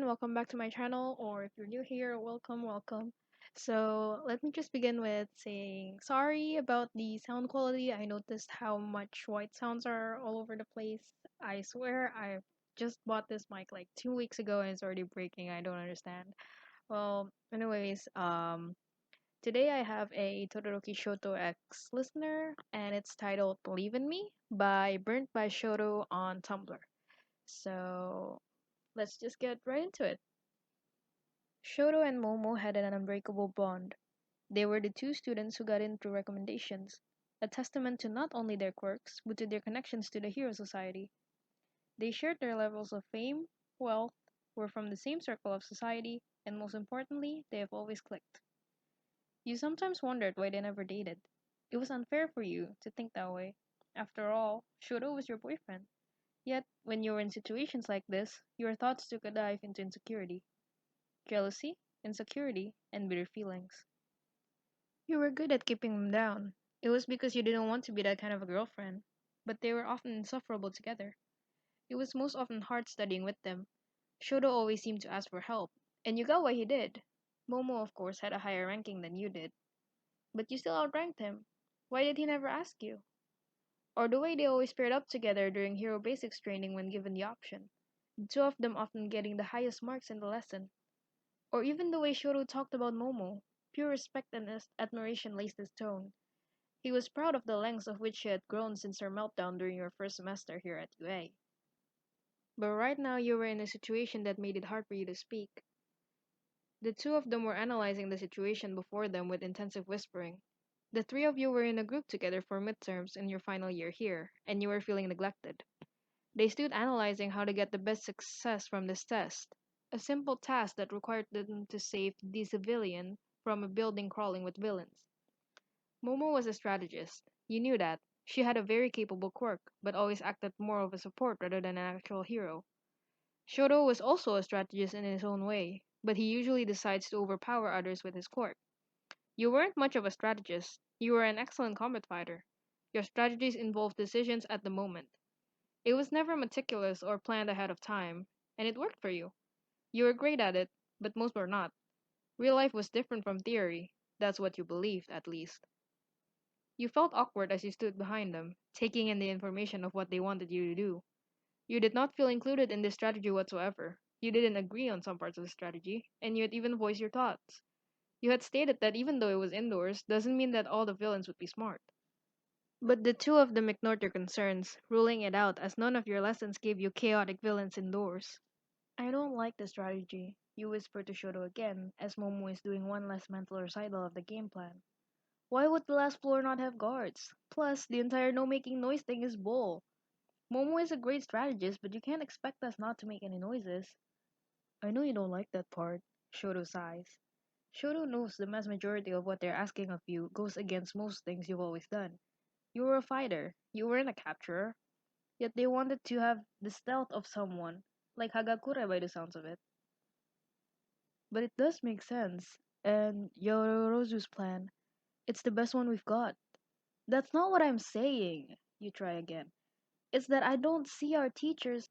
welcome back to my channel, or if you're new here, welcome. So, let me just begin with saying sorry about the sound quality. I noticed how much white sounds are all over the place. I swear, I just bought this mic like 2 weeks ago and it's already breaking. I don't understand. Well, today I have a Todoroki Shouto X listener, and it's titled Believe in Me by Burnt by Shouto on Tumblr. So, let's just get right into it. Shoto and Momo had an unbreakable bond. They were the two students who got in through recommendations, a testament to not only their quirks, but to their connections to the Hero Society. They shared their levels of fame, wealth, were from the same circle of society, and most importantly, they have always clicked. You sometimes wondered why they never dated. It was unfair for you to think that way. After all, Shoto was your boyfriend. Yet, when you were in situations like this, your thoughts took a dive into insecurity. Jealousy, insecurity, and bitter feelings. You were good at keeping them down. It was because you didn't want to be that kind of a girlfriend. But they were often insufferable together. It was most often hard studying with them. Shoto always seemed to ask for help, and you got what he did. Momo, of course, had a higher ranking than you did, but you still outranked him. Why did he never ask you? Or the way they always paired up together during Hero Basics training when given the option. The two of them often getting the highest marks in the lesson. Or even the way Shoro talked about Momo. Pure respect and admiration laced his tone. He was proud of the lengths of which she had grown since her meltdown during your first semester here at UA. But right now you were in a situation that made it hard for you to speak. The two of them were analyzing the situation before them with intensive whispering. The three of you were in a group together for midterms in your final year here, and you were feeling neglected. They stood analyzing how to get the best success from this test, a simple task that required them to save the civilian from a building crawling with villains. Momo was a strategist. You knew that. She had a very capable quirk, but always acted more of a support rather than an actual hero. Shoto was also a strategist in his own way, but he usually decides to overpower others with his quirk. You weren't much of a strategist. You were an excellent combat fighter. Your strategies involved decisions at the moment. It was never meticulous or planned ahead of time, and it worked for you. You were great at it, but most were not. Real life was different from theory. That's what you believed, at least. You felt awkward as you stood behind them, taking in the information of what they wanted you to do. You did not feel included in this strategy whatsoever. You didn't agree on some parts of the strategy, and you had even voiced your thoughts. You had stated that even though it was indoors, doesn't mean that all the villains would be smart. But the two of them ignored your concerns, ruling it out as none of your lessons gave you chaotic villains indoors. I don't like the strategy, you whisper to Shoto again, as Momo is doing one last mental recital of the game plan. Why would the last floor not have guards? Plus, the entire no making noise thing is bull. Momo is a great strategist, but you can't expect us not to make any noises. I know you don't like that part, Shoto sighs. Shoto knows the vast majority of what they're asking of you goes against most things you've always done. You were a fighter, you weren't a capturer, yet they wanted to have the stealth of someone, like Hagakure by the sounds of it. But it does make sense, and Yororozu's plan, it's the best one we've got. That's not what I'm saying, you try again. It's that I don't see our teachers.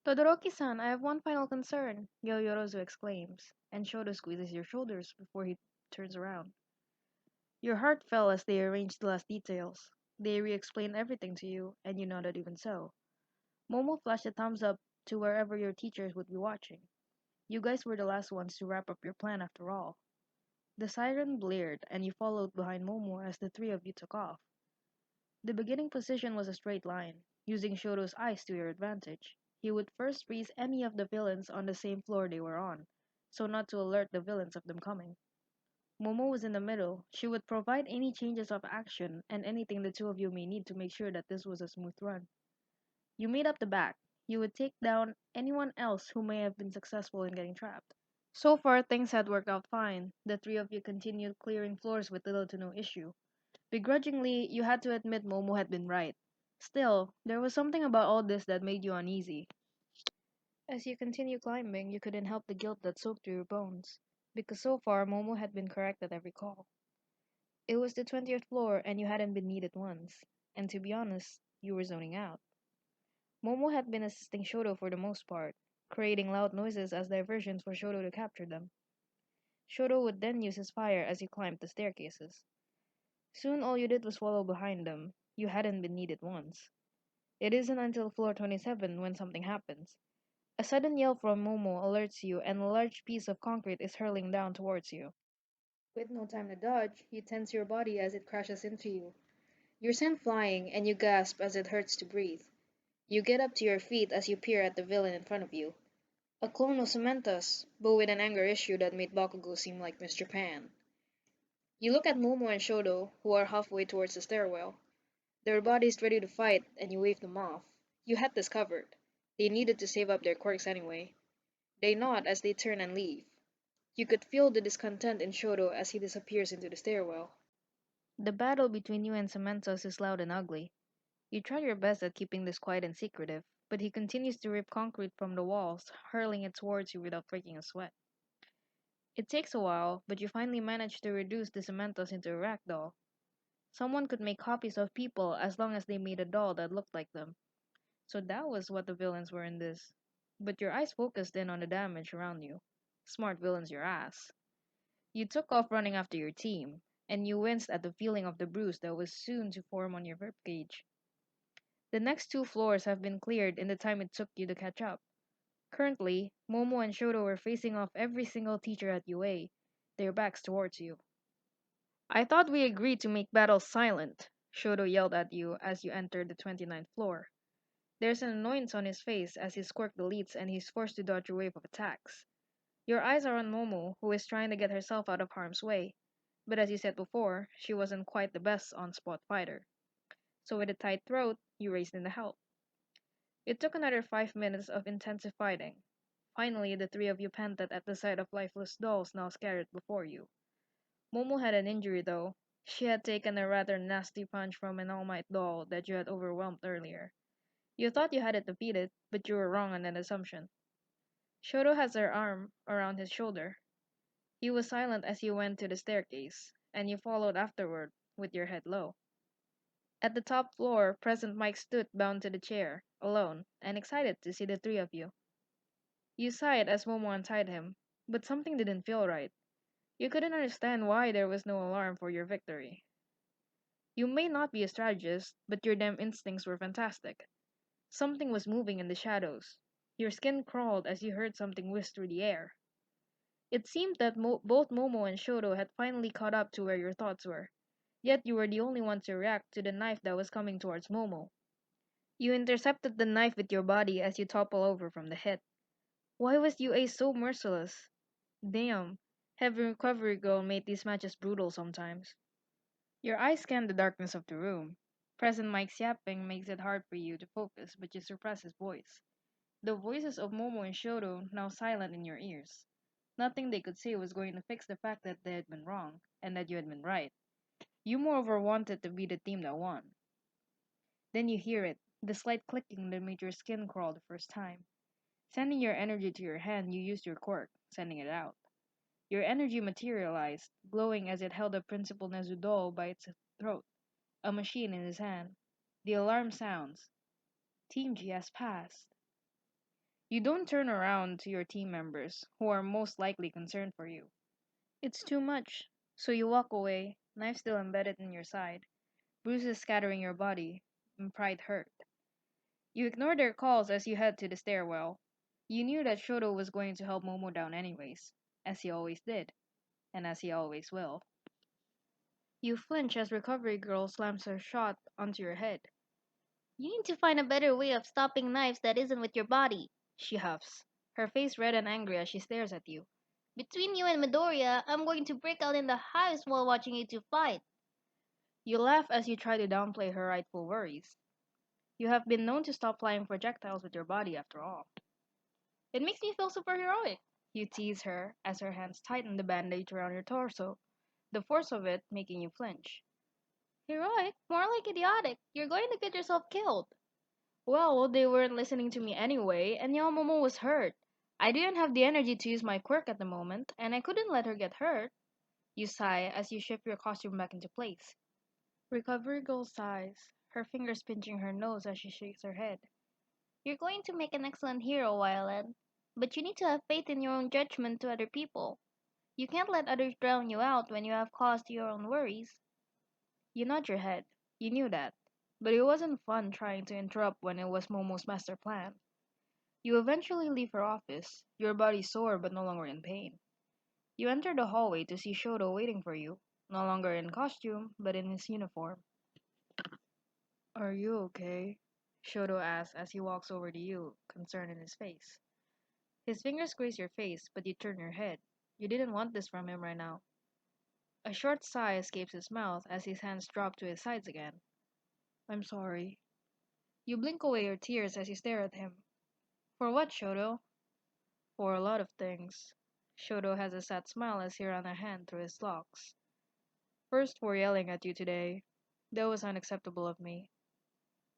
Todoroki-san, I have one final concern, Yorozu exclaims, and Shoto squeezes your shoulders before he turns around. Your heart fell as they arranged the last details. They re-explained everything to you, and you nodded even so. Momo flashed a thumbs up to wherever your teachers would be watching. You guys were the last ones to wrap up your plan after all. The siren blared, and you followed behind Momo as the three of you took off. The beginning position was a straight line, using Shoto's eyes to your advantage. He would first freeze any of the villains on the same floor they were on, so not to alert the villains of them coming. Momo was in the middle. She would provide any changes of action and anything the two of you may need to make sure that this was a smooth run. You made up the back. You would take down anyone else who may have been successful in getting trapped. So far, things had worked out fine. The three of you continued clearing floors with little to no issue. Begrudgingly, you had to admit Momo had been right. Still, there was something about all this that made you uneasy. As you continued climbing, you couldn't help the guilt that soaked through your bones, because so far Momo had been correct at every call. It was the 20th floor and you hadn't been needed once, and to be honest, you were zoning out. Momo had been assisting Shoto for the most part. creating loud noises as diversions for Shoto to capture them. Shoto would then use his fire as you climbed the staircases. Soon all you did was follow behind them. You hadn't been needed once. It isn't until floor 27 when something happens. A sudden yell from Momo alerts you, and a large piece of concrete is hurling down towards you. With no time to dodge, you tense your body as it crashes into you. You're sent flying, and you gasp as it hurts to breathe. You get up to your feet as you peer at the villain in front of you. A clone of Cementos, but with an anger issue that made Bakugo seem like Mr. Pan. You look at Momo and Shoto, who are halfway towards the stairwell. Their bodies ready to fight, and you wave them off. You had this covered. They needed to save up their quirks anyway. They nod as they turn and leave. You could feel the discontent in Shoto as he disappears into the stairwell. The battle between you and Cementos is loud and ugly. You try your best at keeping this quiet and secretive, but he continues to rip concrete from the walls, hurling it towards you without breaking a sweat. It takes a while, but you finally manage to reduce the Cementos into a ragdoll. Someone could make copies of people as long as they made a doll that looked like them. So that was what the villains were in this. But your eyes focused in on the damage around you. Smart villains your ass. You took off running after your team, and you winced at the feeling of the bruise that was soon to form on your ribcage. The next two floors have been cleared in the time it took you to catch up. Currently, Momo and Shoto were facing off every single teacher at UA, their backs towards you. I thought we agreed to make battles silent, Shoto yelled at you as you entered the 29th floor. There's an annoyance on his face as his quirk deletes and he's forced to dodge a wave of attacks. Your eyes are on Momo, who is trying to get herself out of harm's way, but as you said before, she wasn't quite the best on-spot fighter. So with a tight throat, you raced in to help. It took another 5 minutes of intensive fighting. Finally, the three of you panted at the sight of lifeless dolls now scattered before you. Momo had an injury though. She had taken a rather nasty punch from an All Might doll that you had overwhelmed earlier. You thought you had it defeated, but you were wrong on that assumption. Shoto has her arm around his shoulder. He was silent as you went to the staircase, and you followed afterward, with your head low. At the top floor, Present Mike stood bound to the chair, alone, and excited to see the three of you. You sighed as Momo untied him, but something didn't feel right. You couldn't understand why there was no alarm for your victory. You may not be a strategist, but your damn instincts were fantastic. Something was moving in the shadows. Your skin crawled as you heard something whisk through the air. It seemed that both Momo and Shoto had finally caught up to where your thoughts were, yet you were the only one to react to the knife that was coming towards Momo. You intercepted the knife with your body as you topple over from the hit. Why was UA so merciless? Damn, Heavy Recovery Girl made these matches brutal sometimes. Your eyes scanned the darkness of the room. Present Mike's yapping makes it hard for you to focus, but you suppress his voice. The voices of Momo and Shoto now silent in your ears. Nothing they could say was going to fix the fact that they had been wrong, and that you had been right. You moreover wanted to be the team that won. Then you hear it, the slight clicking that made your skin crawl the first time. Sending your energy to your hand, you used your quirk, sending it out. Your energy materialized, glowing as it held a Principal Nezudo by its throat, a machine in his hand. The alarm sounds. Team G has passed. You don't turn around to your team members, who are most likely concerned for you. It's too much, so you walk away, knife still embedded in your side, bruises scattering your body, and pride hurt. You ignore their calls as you head to the stairwell. You knew that Shoto was going to help Momo down anyways, as he always did, and as he always will. You flinch as Recovery Girl slams her shot onto your head. You need to find a better way of stopping knives that isn't with your body. She huffs, her face red and angry as she stares at you. Between you and Midoriya, I'm going to break out in the hives while watching you two fight. You laugh as you try to downplay her rightful worries. You have been known to stop flying projectiles with your body after all. It makes me feel superheroic. You tease her as her hands tighten the bandage around your torso, the force of it making you flinch. Heroic? More like idiotic. You're going to get yourself killed. Well, they weren't listening to me anyway, and Yamamomo was hurt. I didn't have the energy to use my quirk at the moment, and I couldn't let her get hurt. You sigh as you shift your costume back into place. Recovery Girl sighs, her fingers pinching her nose as she shakes her head. You're going to make an excellent hero, Violet. But you need to have faith in your own judgment to other people. You can't let others drown you out when you have caused your own worries. You nod your head. You knew that. But it wasn't fun trying to interrupt when it was Momo's master plan. You eventually leave her office, your body sore but no longer in pain. You enter the hallway to see Shoto waiting for you, no longer in costume, but in his uniform. Are you okay? Shoto asks as he walks over to you, concern in his face. His fingers graze your face, but you turn your head. You didn't want this from him right now. A short sigh escapes his mouth as his hands drop to his sides again. I'm sorry. You blink away your tears as you stare at him. For what, Shoto? For a lot of things. Shoto has a sad smile as he runs a hand through his locks. First, for yelling at you today. That was unacceptable of me.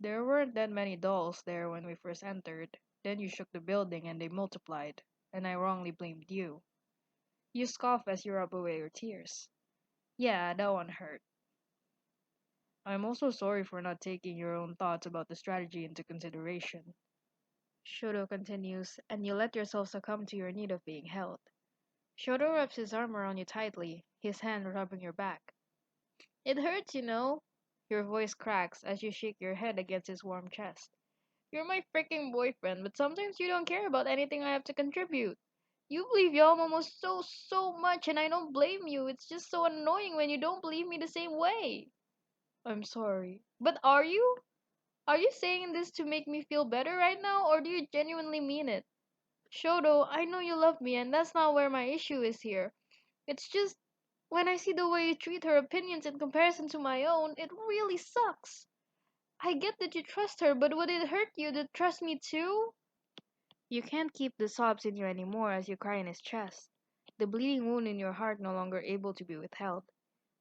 There weren't that many dolls there when we first entered. Then you shook the building and they multiplied, and I wrongly blamed you. You scoff as you rub away your tears. Yeah, that one hurt. I'm also sorry for not taking your own thoughts about the strategy into consideration. Shoto continues, and you let yourself succumb to your need of being held. Shoto wraps his arm around you tightly, his hand rubbing your back. It hurts, you know. Your voice cracks as you shake your head against his warm chest. You're my freaking boyfriend, but sometimes you don't care about anything I have to contribute. You believe y'all almost so much, and I don't blame you. It's just so annoying when you don't believe me the same way. I'm sorry. But are you? Are you saying this to make me feel better right now, or do you genuinely mean it? Shoto, I know you love me, and that's not where my issue is here. It's just, when I see the way you treat her opinions in comparison to my own, it really sucks. I get that you trust her, but would it hurt you to trust me too? You can't keep the sobs in you anymore as you cry in his chest, the bleeding wound in your heart no longer able to be withheld.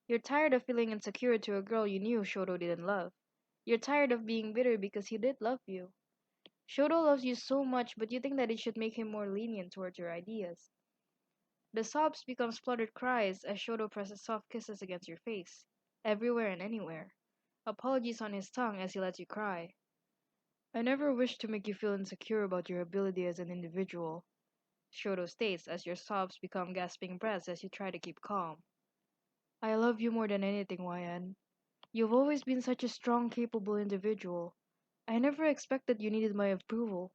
You're tired of feeling insecure to a girl you knew Shoto didn't love. You're tired of being bitter because he did love you. Shoto loves you so much, but you think that it should make him more lenient towards your ideas. The sobs become spluttered cries as Shoto presses soft kisses against your face, everywhere and anywhere. Apologies on his tongue as he lets you cry. I never wished to make you feel insecure about your ability as an individual, Shoto states as your sobs become gasping breaths as you try to keep calm. I love you more than anything, YN. You've always been such a strong, capable individual. I never expected you needed my approval.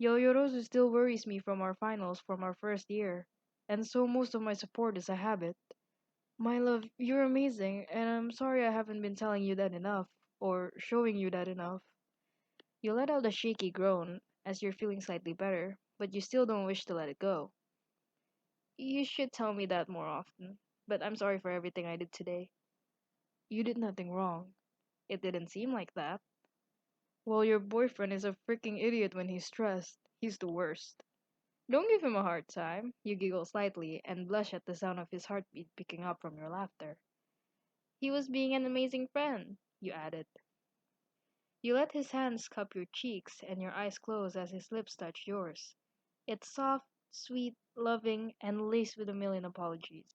Yoyorozu still worries me from our finals from our first year, and so most of my support is a habit. My love, you're amazing, and I'm sorry I haven't been telling you that enough, or showing you that enough. You let out a shaky groan as you're feeling slightly better, but you still don't wish to let it go. You should tell me that more often, but I'm sorry for everything I did today. You did nothing wrong. It didn't seem like that. Well, your boyfriend is a freaking idiot when he's stressed. He's the worst. Don't give him a hard time. You giggle slightly and blush at the sound of his heartbeat picking up from your laughter. He was being an amazing friend, you added. You let his hands cup your cheeks and your eyes close as his lips touch yours. It's soft, sweet, loving, and laced with a million apologies.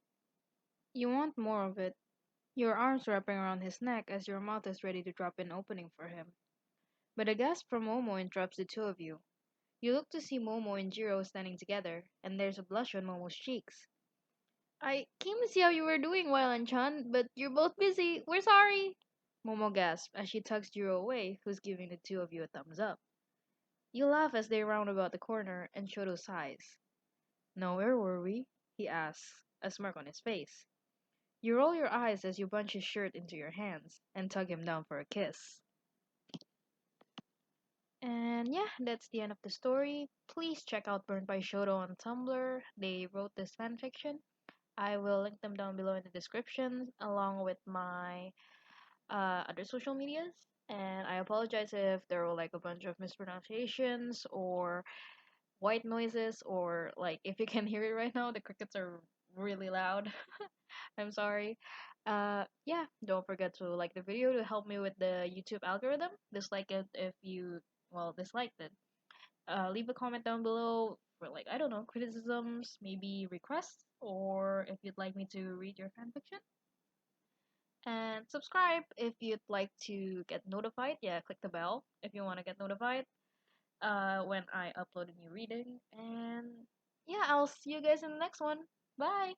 You want more of it. Your arms wrapping around his neck as your mouth is ready to drop an opening for him. But a gasp from Momo interrupts the two of you. You look to see Momo and Jiro standing together, and there's a blush on Momo's cheeks. I came to see how you were doing, Wailan-chan, but you're both busy. We're sorry. Momo gasps as she tugs Jiro away, who's giving the two of you a thumbs up. You laugh as they round about the corner, and Shoto sighs. Now where were we? He asks, a smirk on his face. You roll your eyes as you bunch his shirt into your hands, and tug him down for a kiss. And yeah, that's the end of the story. Please check out Burned by Shoto on Tumblr. They wrote this fanfiction. I will link them down below in the description, along with my other social medias. And I apologize if there were like a bunch of mispronunciations or white noises, or like if you can hear it right now, the crickets are really loud. I'm sorry. Yeah, don't forget to like the video to help me with the YouTube algorithm. Dislike it if you, well, disliked it. Leave a comment down below for like, I don't know, criticisms, maybe requests, or if you'd like me to read your fanfiction. And subscribe if you'd like to get notified. Yeah, click the bell if you want to get notified. when I upload a new reading. And yeah, I'll see you guys in the next one. Bye.